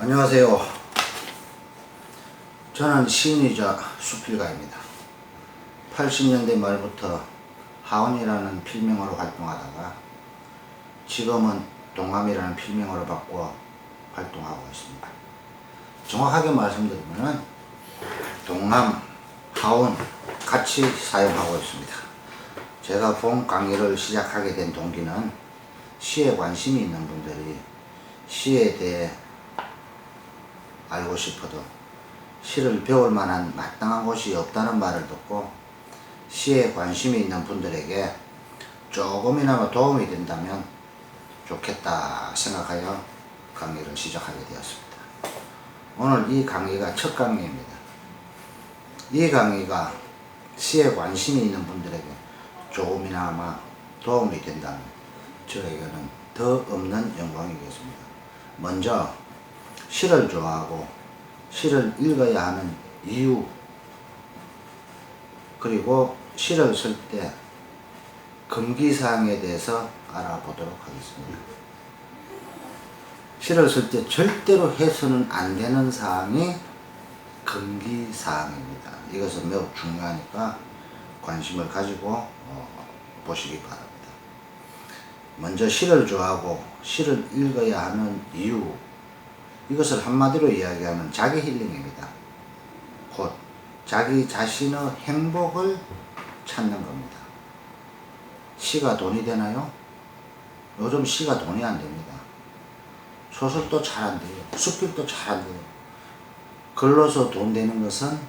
안녕하세요. 저는 시인이자 수필가입니다. 80년대 말부터 하온이라는 필명으로 활동하다가 지금은 동암이라는 필명으로 바꿔 활동하고 있습니다. 정확하게 말씀드리면 동암, 하온 같이 사용하고 있습니다. 제가 본 강의를 시작하게 된 동기는 시에 관심이 있는 분들이 시에 대해 알고 싶어도 시를 배울 만한 마땅한 곳이 없다는 말을 듣고 시에 관심이 있는 분들에게 조금이나마 도움이 된다면 좋겠다 생각하여 강의를 시작하게 되었습니다. 오늘 이 강의가 첫 강의입니다. 이 강의가 시에 관심이 있는 분들에게 조금이나마 도움이 된다면 저에게는 더 없는 영광이겠습니다. 먼저 시를 좋아하고 시를 읽어야 하는 이유, 그리고 시를 쓸 때 금기사항에 대해서 알아보도록 하겠습니다. 시를 쓸 때 절대로 해서는 안 되는 사항이 금기사항입니다. 이것은 매우 중요하니까 관심을 가지고 보시기 바랍니다. 먼저 시를 좋아하고 시를 읽어야 하는 이유, 이것을 한마디로 이야기하면 자기 힐링입니다. 곧 자기 자신의 행복을 찾는 겁니다. 시가 돈이 되나요? 요즘 시가 돈이 안 됩니다. 소설도 잘 안 돼요. 수필도 잘 안 돼요. 글로서 돈 되는 것은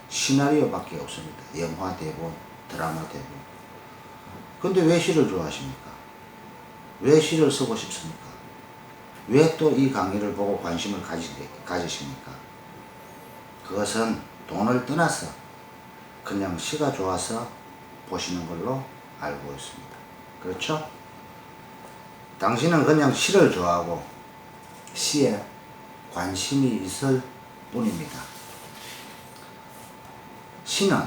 시나리오 밖에 없습니다. 영화 대본, 드라마 대본. 근데 왜 시를 좋아하십니까? 왜 시를 쓰고 싶습니까? 왜 또 이 강의를 보고 관심을 가지십니까? 그것은 돈을 떠나서 그냥 시가 좋아서 보시는 걸로 알고 있습니다. 그렇죠? 당신은 그냥 시를 좋아하고 시에 관심이 있을 뿐입니다. 시는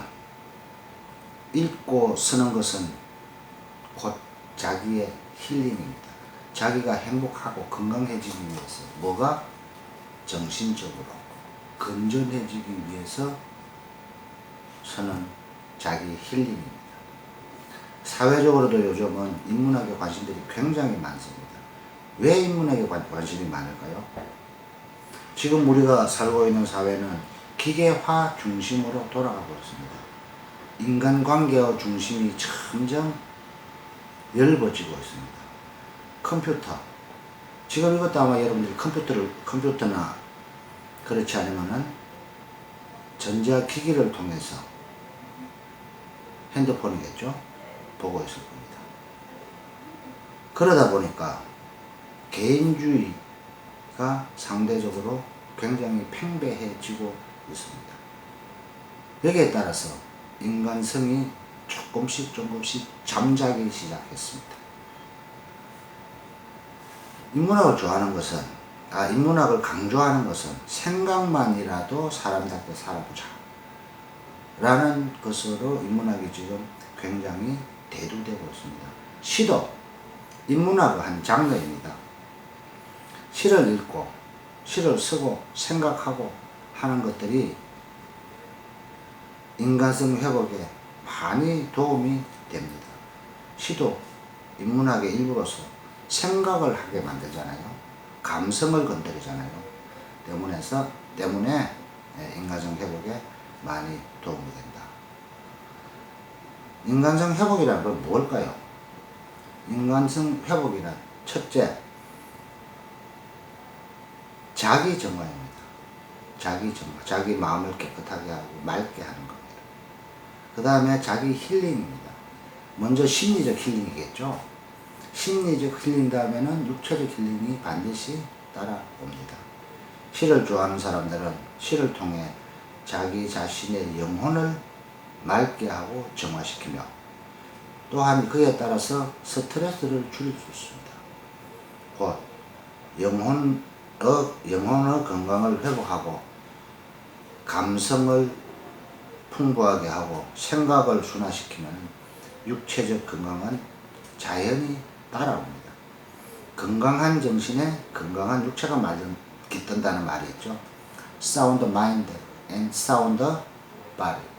읽고 쓰는 것은 곧 자기의 힐링입니다. 자기가 행복하고 건강해지기 위해서, 뭐가? 정신적으로 건전해지기 위해서 쓰는 자기 힐링입니다. 사회적으로도 요즘은 인문학에 관심들이 굉장히 많습니다. 왜 인문학에 관심이 많을까요? 지금 우리가 살고 있는 사회는 기계화 중심으로 돌아가고 있습니다. 인간관계의 중심이 점점 열버지고 있습니다. 컴퓨터. 지금 이것도 아마 여러분들이 컴퓨터나 그렇지 않으면은 전자기기를 통해서 핸드폰이겠죠? 보고 있을 겁니다. 그러다 보니까 개인주의가 상대적으로 굉장히 팽배해지고 있습니다. 여기에 따라서 인간성이 조금씩 잠자기 시작했습니다. 인문학을 좋아하는 것은, 인문학을 강조하는 것은 생각만이라도 사람답게 살아보자 라는 것으로 인문학이 지금 굉장히 대두되고 있습니다. 시도 인문학의 한 장르입니다. 시를 읽고 시를 쓰고 생각하고 하는 것들이 인간성 회복에 많이 도움이 됩니다. 시도 인문학의 일부로서 생각을 하게 만들잖아요. 감성을 건드리잖아요. 때문에 인간성 회복에 많이 도움이 된다. 인간성 회복이란 건 뭘까요? 인간성 회복이란 첫째, 자기 정화입니다. 자기 정화, 자기 마음을 깨끗하게 하고 맑게 하는 겁니다. 그 다음에 자기 힐링입니다. 먼저 심리적 힐링이겠죠. 심리적 힐링 다음에는 육체적 힐링이 반드시 따라옵니다. 시를 좋아하는 사람들은 시를 통해 자기 자신의 영혼을 맑게 하고 정화시키며 또한 그에 따라서 스트레스를 줄일 수 있습니다. 곧 영혼의 건강을 회복하고 감성을 풍부하게 하고 생각을 순화시키면 육체적 건강은 자연히 따라옵니다. 건강한 정신에 건강한 육체가 깃든다는 말이 있죠. sound mind and sound body.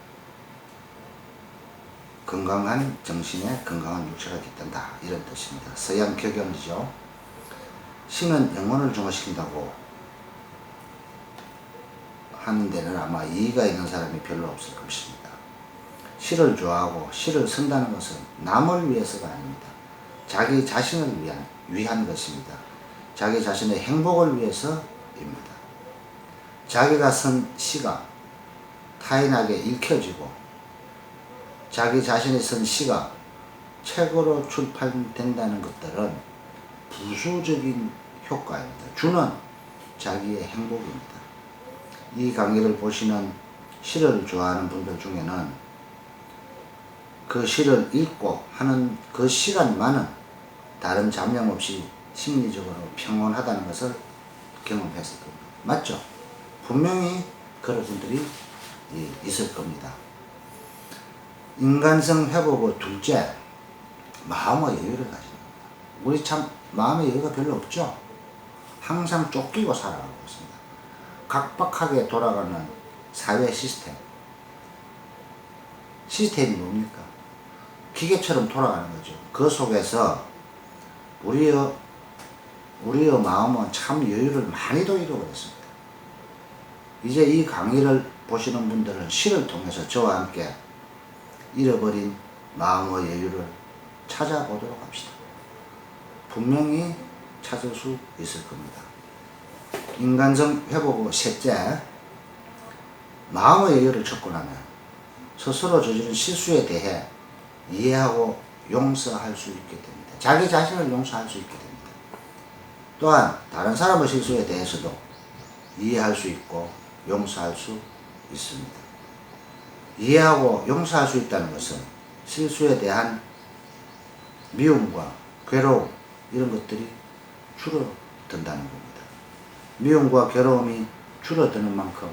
건강한 정신에 건강한 육체가 깃든다, 이런 뜻입니다. 서양 격언이죠. 시는 영혼을 중화시킨다고 하는 데는 아마 이의가 있는 사람이 별로 없을 것입니다. 시를 좋아하고 시를 쓴다는 것은 남을 위해서가 아닙니다. 자기 자신을 위한 것입니다. 자기 자신의 행복을 위해서입니다. 자기가 쓴 시가 타인에게 읽혀지고 자기 자신이 쓴 시가 책으로 출판된다는 것들은 부수적인 효과입니다. 주는 자기의 행복입니다. 이 강의를 보시는 시를 좋아하는 분들 중에는 그 시를 읽고 하는 그 시간만은 다른 잡념 없이 심리적으로 평온하다는 것을 경험했을 겁니다. 맞죠? 분명히 그런 분들이 있을 겁니다. 인간성 회복 후 둘째, 마음의 여유를 가지는 겁니다. 우리 참 마음의 여유가 별로 없죠? 항상 쫓기고 살아가고 있습니다. 각박하게 돌아가는 사회 시스템이 뭡니까? 기계처럼 돌아가는 거죠. 그 속에서 우리의 마음은 참 여유를 많이도 잃어버렸습니다. 이제 이 강의를 보시는 분들은 시를 통해서 저와 함께 잃어버린 마음의 여유를 찾아보도록 합시다. 분명히 찾을 수 있을 겁니다. 인간성 회복 후 셋째, 마음의 여유를 찾고 나면 스스로 저지른 실수에 대해 이해하고 용서할 수 있게 됩니다. 자기 자신을 용서할 수 있게 됩니다. 또한 다른 사람의 실수에 대해서도 이해할 수 있고 용서할 수 있습니다. 이해하고 용서할 수 있다는 것은 실수에 대한 미움과 괴로움, 이런 것들이 줄어든다는 겁니다. 미움과 괴로움이 줄어드는 만큼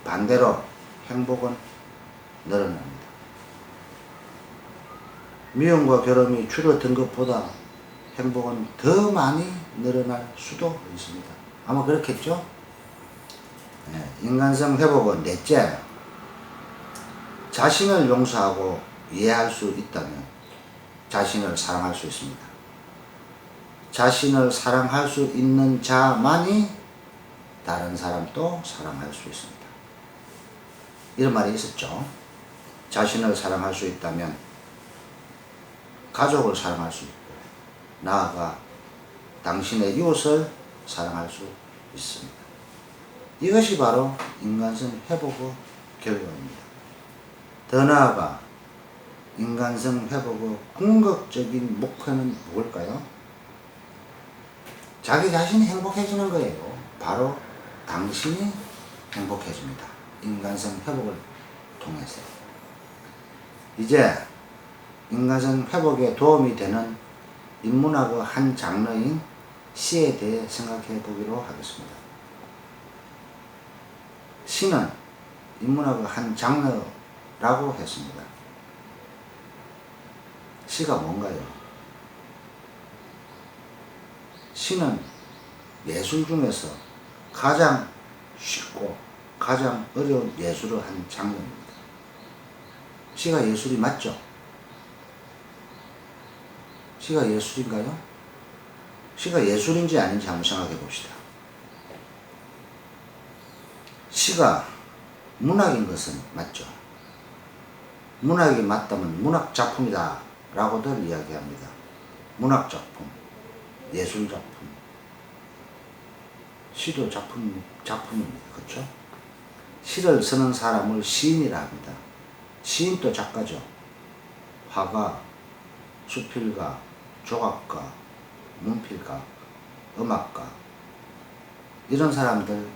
반대로 행복은 늘어납니다. 미움과 괴로움이 줄어든 것보다 행복은 더 많이 늘어날 수도 있습니다. 아마 그렇겠죠? 네, 인간성 회복은 넷째, 자신을 용서하고 이해할 수 있다면 자신을 사랑할 수 있습니다. 자신을 사랑할 수 있는 자만이 다른 사람도 사랑할 수 있습니다. 이런 말이 있었죠. 자신을 사랑할 수 있다면 가족을 사랑할 수 있고, 나아가 당신의 이웃을 사랑할 수 있습니다. 이것이 바로 인간성 회복의 결과입니다. 더 나아가 인간성 회복의 궁극적인 목표는 무엇일까요? 자기 자신이 행복해지는 거예요. 바로 당신이 행복해집니다. 인간성 회복을 통해서. 이제 인간성 회복에 도움이 되는 인문학의 한 장르인 시에 대해 생각해 보기로 하겠습니다. 시는 인문학의 한 장르라고 했습니다. 시가 뭔가요? 시는 예술 중에서 가장 쉽고 가장 어려운 예술의 한 장르입니다. 시가 예술이 맞죠? 시가 예술인가요? 시가 예술인지 아닌지 한번 생각해 봅시다. 시가 문학인 것은 맞죠? 문학이 맞다면 문학작품이다 라고들 이야기합니다. 문학작품, 예술작품, 시도 작품입니다. 그렇죠? 시를 쓰는 사람을 시인이라 합니다. 시인도 작가죠. 화가, 수필가, 조각가, 문필가, 음악가, 이런 사람들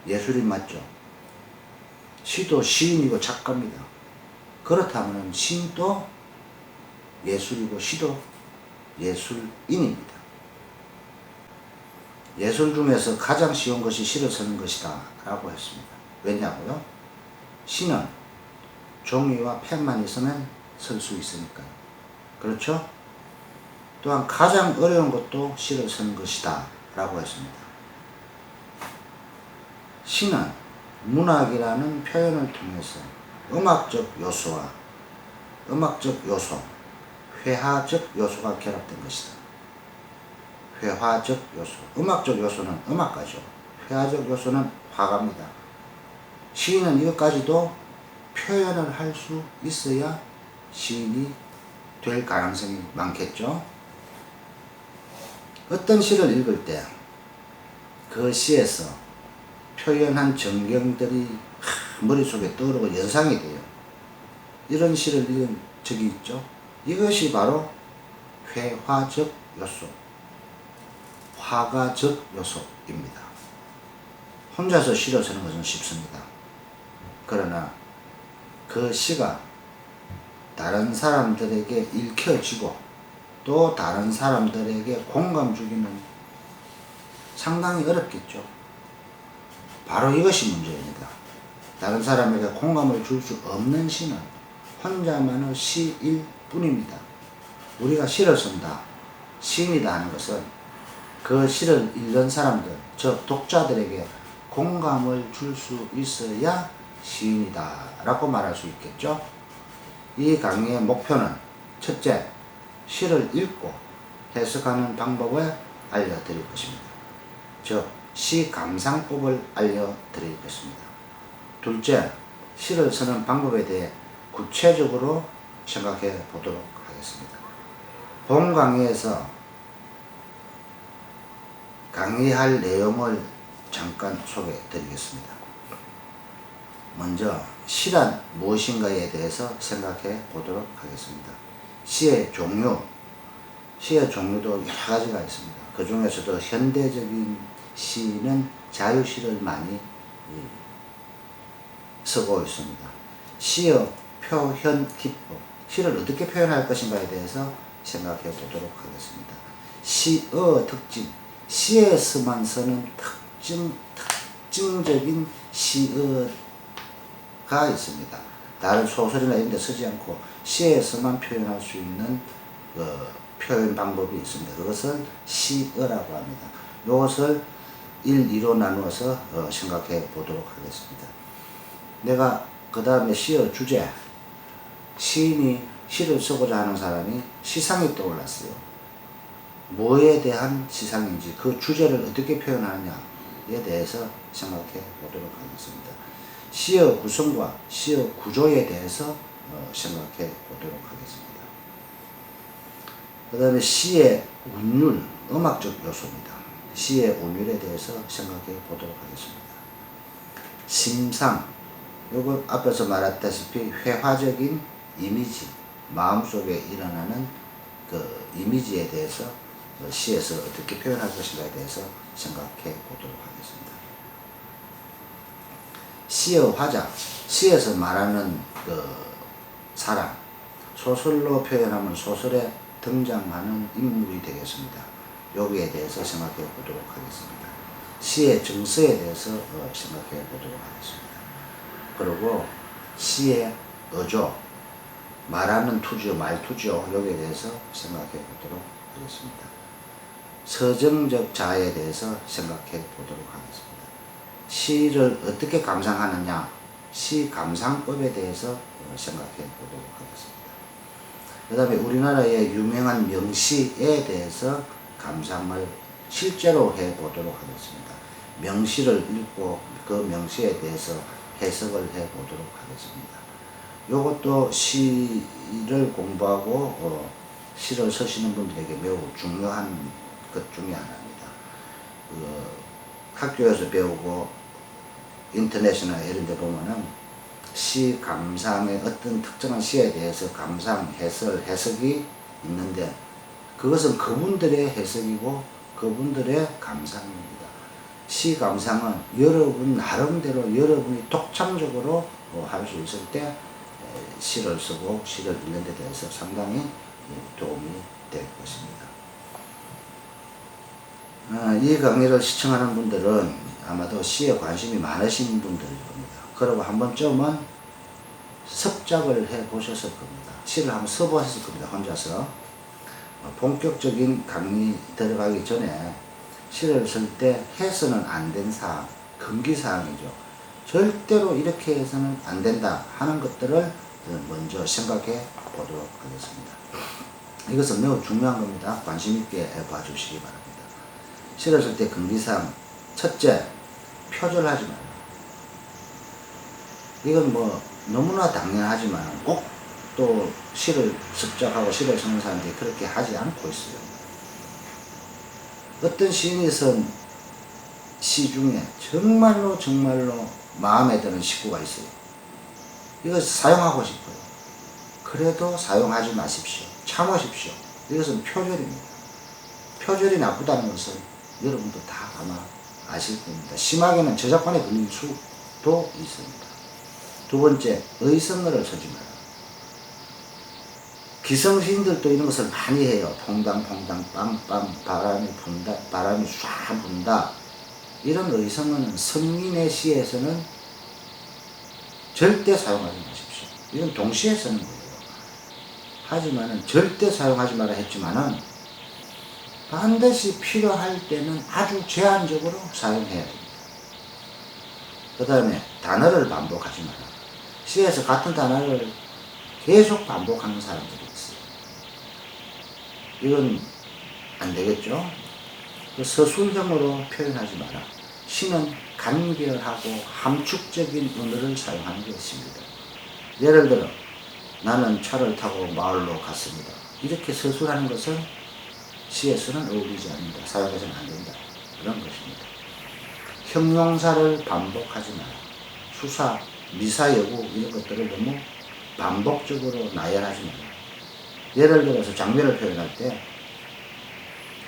예술인 맞죠? 시도 시인이고 작가입니다. 그렇다면 시인도 예술이고 시도 예술인입니다. 예술 중에서 가장 쉬운 것이 시를 쓰는 것이다 라고 했습니다. 왜냐고요? 시는 종이와 펜만 있으면 쓸 수 있으니까요. 그렇죠? 또한 가장 어려운 것도 시를 쓰는 것이다 라고 했습니다. 시는 문학이라는 표현을 통해서 음악적 요소와 음악적 요소, 회화적 요소가 결합된 것이다. 회화적 요소, 음악적 요소는 음악가죠. 회화적 요소는 화가입니다. 시인은 이것까지도 표현을 할 수 있어야 시인이 될 가능성이 많겠죠. 어떤 시를 읽을 때 그 시에서 표현한 전경들이 머릿속에 떠오르고 연상이 돼요. 이런 시를 읽은 적이 있죠. 이것이 바로 회화적 요소, 화가적 요소입니다. 혼자서 시를 쓰는 것은 쉽습니다. 그러나 그 시가 다른 사람들에게 읽혀지고 또 다른 사람들에게 공감 주기는 상당히 어렵겠죠. 바로 이것이 문제입니다. 다른 사람에게 공감을 줄 수 없는 시는 혼자만의 시일 뿐입니다. 우리가 시를 쓴다, 시인이다 하는 것은 그 시를 읽는 사람들, 즉 독자들에게 공감을 줄 수 있어야 시인이다 라고 말할 수 있겠죠. 이 강의의 목표는 첫째, 시를 읽고 해석하는 방법을 알려드릴 것입니다. 즉 시 감상법을 알려드릴 것입니다. 둘째, 시를 쓰는 방법에 대해 구체적으로 생각해 보도록 하겠습니다. 본 강의에서 강의할 내용을 잠깐 소개해 드리겠습니다. 먼저 시란 무엇인가에 대해서 생각해 보도록 하겠습니다. 시의 종류도 여러 가지가 있습니다. 그 중에서도 현대적인 시는 자유시를 많이 쓰고 있습니다. 시의 표현 기법, 시를 어떻게 표현할 것인가에 대해서 생각해 보도록 하겠습니다. 시의 특징, 시에서만 쓰는 특징적인 시가 있습니다. 다른 소설이나 이런 데 쓰지 않고 시에서만 표현할 수 있는 표현 방법이 있습니다. 그것을 시어라고 합니다. 이것을 1, 2로 나누어서 생각해 보도록 하겠습니다. 내가 그 다음에 시의 주제, 시인이 시를 쓰고자 하는 사람이 시상이 떠올랐어요. 뭐에 대한 시상인지, 그 주제를 어떻게 표현하느냐에 대해서 생각해 보도록 하겠습니다. 시의 구성과 시의 구조에 대해서 생각해 보도록 하겠습니다. 그 다음에 시의 운율, 음악적 요소입니다. 시의 운율에 대해서 생각해 보도록 하겠습니다. 심상, 요거 앞에서 말했다시피 회화적인 이미지, 마음속에 일어나는 그 이미지에 대해서 시에서 어떻게 표현할 것인가에 대해서 생각해 보도록 하겠습니다. 시의 화자, 시에서 말하는 그 사람, 소설로 표현하면 소설에 등장하는 인물이 되겠습니다. 여기에 대해서 생각해 보도록 하겠습니다. 시의 정서에 대해서 생각해 보도록 하겠습니다. 그리고 시의 어조, 말하는 투지요, 말투지요, 여기에 대해서 생각해 보도록 하겠습니다. 서정적 자에 대해서 생각해 보도록 하겠습니다. 시를 어떻게 감상하느냐, 시 감상법에 대해서 생각해 보도록 하겠습니다. 그 다음에 우리나라의 유명한 명시에 대해서 감상을 실제로 해 보도록 하겠습니다. 명시를 읽고 그 명시에 대해서 해석을 해 보도록 하겠습니다. 이것도 시를 공부하고 시를 쓰시는 분들에게 매우 중요한 것 중에 하나입니다. 학교에서 배우고 인터넷이나 이런 데 보면은 시 감상의 어떤 특정한 시에 대해서 감상, 해석이 있는데 그것은 그분들의 해석이고 그분들의 감상입니다. 시 감상은 여러분 나름대로 여러분이 독창적으로 할 수 있을 때 시를 쓰고 시를 읽는 데 대해서 상당히 도움이 될 것입니다. 이 강의를 시청하는 분들은 아마도 시에 관심이 많으신 분들일 겁니다. 그리고 한 번쯤은 습작을 해 보셨을 겁니다. 시를 한번 써보셨을 겁니다. 혼자서. 본격적인 강의 들어가기 전에 시를 쓸 때 해서는 안 된 사항, 금기사항이죠. 절대로 이렇게 해서는 안 된다 하는 것들을 먼저 생각해 보도록 하겠습니다. 이것은 매우 중요한 겁니다. 관심 있게 봐주시기 바랍니다. 시를 쓸 때 금기사항, 첫째, 표절하지 마라. 이건 뭐 너무나 당연하지만 꼭 또 시를 습작하고 시를 쓰는 사람들이 그렇게 하지 않고 있어요. 어떤 시인이 쓴 시 중에 정말로 마음에 드는 시구가 있어요. 이것을 사용하고 싶어요. 그래도 사용하지 마십시오. 참으십시오. 이것은 표절입니다. 표절이 나쁘다는 것은 여러분도 다 아마 아실 겁니다. 심하게는 저작권에 걸릴 수도 있습니다. 두 번째, 의성어를 쓰지 마라. 기성시인들도 이런 것을 많이 해요. 퐁당퐁당 빵빵 바람이 쏴 분다. 이런 의성어는 성인의 시에서는 절대 사용하지 마십시오. 이건 동시에 쓰는 거예요. 하지만은 절대 사용하지 마라 했지만은 반드시 필요할 때는 아주 제한적으로 사용해야 됩니다. 그 다음에 단어를 반복하지 마라. 시에서 같은 단어를 계속 반복하는 사람들이 있어요. 이건 안 되겠죠? 서술형으로 표현하지 마라. 시는 간결하고 함축적인 언어를 사용하는 것입니다. 예를 들어 나는 차를 타고 마을로 갔습니다. 이렇게 서술하는 것은 시에서는 어울리지 않는다. 사용해서는 안 된다. 그런 것입니다. 형용사를 반복하지 마라. 수사, 미사 여구 이런 것들을 너무 반복적으로 나열하지 마라. 예를 들어서 장미를 표현할 때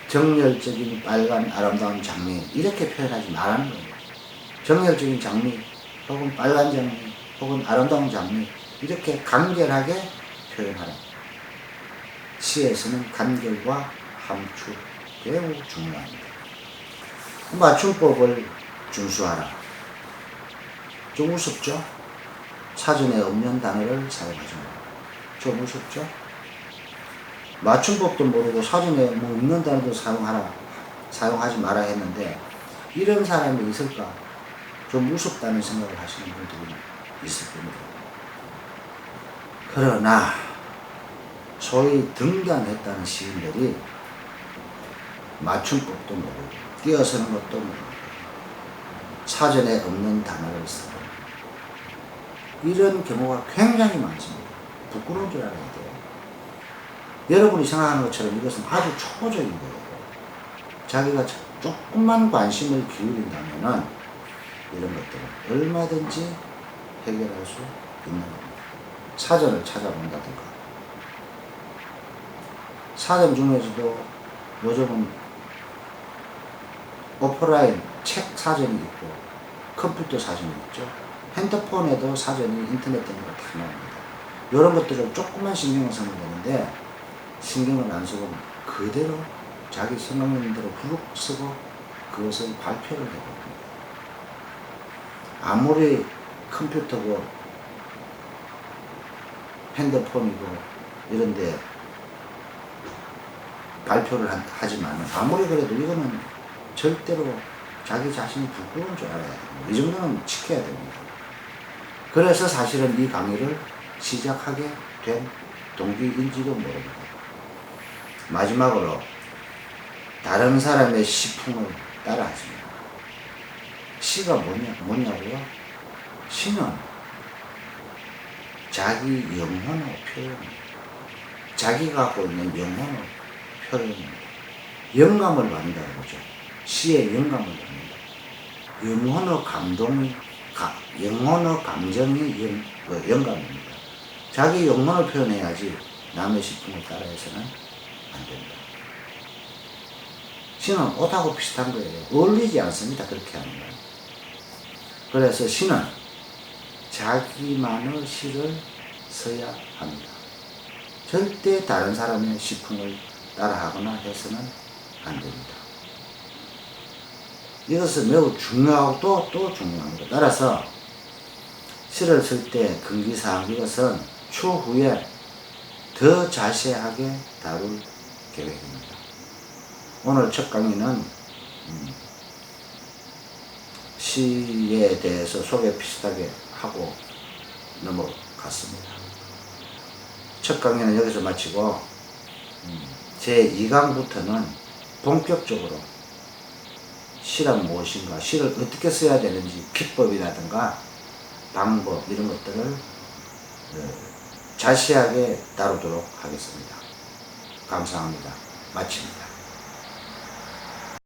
정열적인 빨간 아름다운 장미 이렇게 표현하지 말라는 거예요. 정열적인 장미 혹은 빨간 장미 혹은 아름다운 장미 이렇게 간결하게 표현하라. 시에서는 간결과 함축 매우 중요합니다. 맞춤법을 준수하라. 좀 우습죠? 사전에 없는 단어를 사용하지 마라. 좀 우습죠? 맞춤법도 모르고 사전에 뭐 없는 단어도 사용하지 마라 했는데 이런 사람이 있을까? 좀 우습다는 생각을 하시는 분들이 있을 겁니다. 그러나 소위 등단했다는 시인들이 맞춤법도 모르고 뛰어서는 것도 모르고 사전에 없는 단어를 쓰고 이런 경우가 굉장히 많습니다. 부끄러운 줄 알아야 돼요. 여러분이 생각하는 것처럼 이것은 아주 초보적인 거예요. 자기가 조금만 관심을 기울인다면은 이런 것들은 얼마든지 해결할 수 있는 겁니다. 사전을 찾아본다든가. 사전 중에서도 요즘은 오프라인 책 사전이 있고 컴퓨터 사전이 있죠. 핸드폰에도 사전이 인터넷 등으로 다 나옵니다. 이런 것들을 조금만 신경을 쓰면 되는데 신경을 안 쓰고 그대로 자기 생각나는 대로 후룩 쓰고 그것을 발표를 해버립니다. 아무리 컴퓨터고 핸드폰이고 이런데 발표를 하지만 아무리 그래도 이거는 절대로 자기 자신이 부끄러운 줄 알아야 됩니다. 이 정도는 지켜야 됩니다. 그래서 사실은 이 강의를 시작하게 된 동기인지도 모릅니다. 마지막으로 다른 사람의 시풍을 따라하지 마라. 시가 뭐냐고요? 시는 자기 영혼의 표현입니다. 자기가 갖고 있는 영혼의 표현입니다. 영감을 받는다는 거죠. 시에 영감을 받는다. 영혼의 감정이 영감입니다. 자기 영혼을 표현해야지 남의 시풍을 따라해서는 안 된다. 시는 옷하고 비슷한 거예요. 어울리지 않습니다. 그렇게 하는 건. 그래서 시는 자기만의 시를 써야 합니다. 절대 다른 사람의 시풍을 따라하거나 해서는 안 됩니다. 이것은 매우 중요하고 또 중요합니다. 따라서 시를 쓸 때 금기사항 이것은 추후에 더 자세하게 다룰 계획입니다. 오늘 첫 강의는 시에 대해서 소개 비슷하게 하고 넘어갔습니다. 첫 강의는 여기서 마치고 제 2강부터는 본격적으로 시란 무엇인가, 시를 어떻게 써야 되는지 기법이라든가 방법 이런 것들을 자세하게 다루도록 하겠습니다. 감사합니다. 마칩니다.